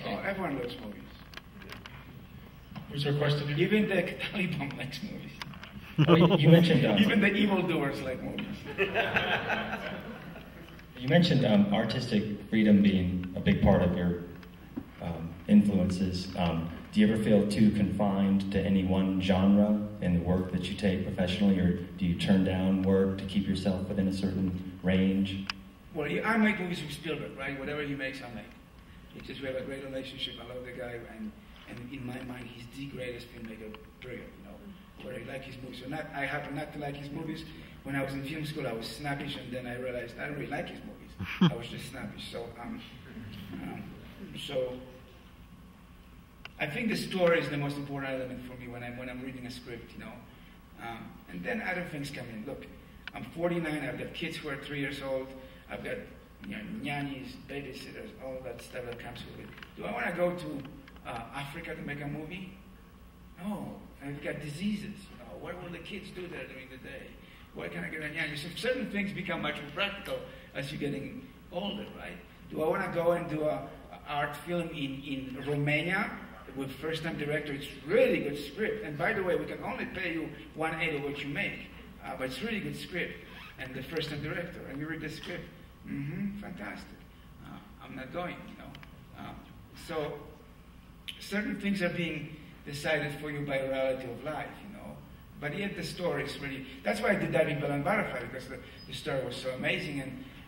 Oh, everyone loves movies. Was there a question? Even the Taliban likes movies. Oh, you mentioned even the evildoers like movies. You mentioned artistic freedom being a big part of your influences. Do you ever feel too confined to any one genre in the work that you take professionally, or do you turn down work to keep yourself within a certain range? Well, I make movies with Spielberg, right? Whatever he makes, I make. It's just we have a great relationship. I love the guy, and in my mind, he's the greatest filmmaker, period. You know, where I like his movies. So I happen not to like his movies. When I was in film school, I was snappish, and then I realized I don't really like his movies. I was just snappish. So, I think the story is the most important element for me when I'm reading a script, you know. And then other things come in. Look, I'm 49. I've got kids who are 3 years old. I've got nannies, babysitters, all that stuff that comes with it. Do I want to go to Africa to make a movie? No. I've got diseases. You know, what will the kids do there during the day? Why can't I get a nanny? So certain things become much more practical as you're getting older, right? Do I want to go and do an art film in Romania with first-time director? It's really good script. And by the way, we can only pay you 1/8 of what you make. But it's really good script. And the first-time director, and you read the script, fantastic. I'm not going, you know. So certain things are being decided for you by reality of life, you know. But yet the story is really, that's why I did Diving Bell and Butterfly, because the story was so amazing.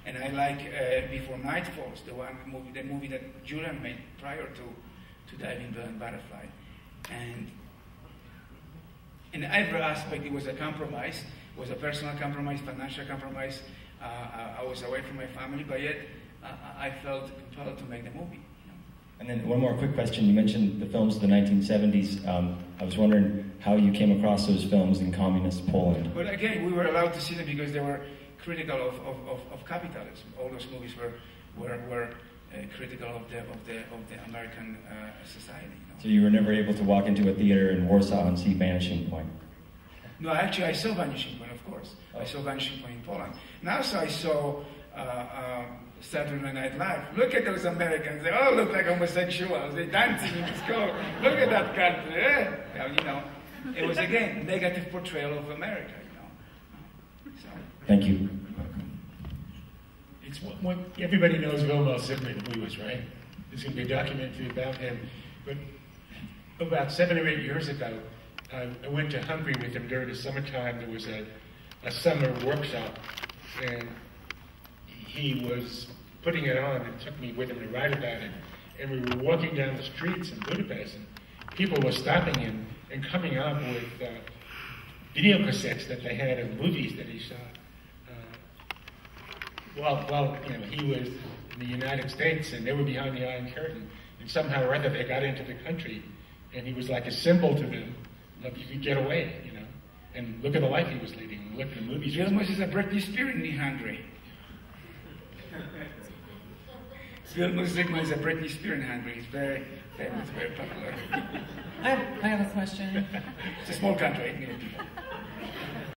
And I like Before Night Falls, the movie that Julian made prior to Diving Bell and Butterfly. And in every aspect, it was a compromise. It was a personal compromise, financial compromise. I was away from my family, but yet I felt compelled to make the movie. You know? And then one more quick question. You mentioned the films of the 1970s. I was wondering how you came across those films in communist Poland. But again, we were allowed to see them because they were critical of capitalism. All those movies were critical of the American society. You know? So you were never able to walk into a theater in Warsaw and see Vanishing Point? No, actually, I saw Vanishing Point, of course. I saw Vanishing Point in Poland. And also I saw Saturday Night Live. Look at those Americans. They all look like homosexuals. They're dancing in the school. Look at that country. Well, you know, it was, again, negative portrayal of America, you know. So. Thank you. It's what everybody knows Wilhelm Zimmerman, who he was, right? There's going to be a documentary about him. But about 7 or 8 years ago, I went to Hungary with him during the summertime. There was a summer workshop, and he was putting it on and took me with him to write about it. And we were walking down the streets in Budapest, and people were stopping him and coming up with video cassettes that they had of movies that he shot. Well, you know, he was in the United States, and they were behind the Iron Curtain, and somehow or other they got into the country, and he was like a symbol to them. Like you could get away, you know, and look at the life he was leading, and look at the movies. He almost is a Britney Spears in Hungary. Vilmos Zsigmond is a Britney Spears in Hungary. He's very famous, very popular. I have a question. It's a small country, 8 million people.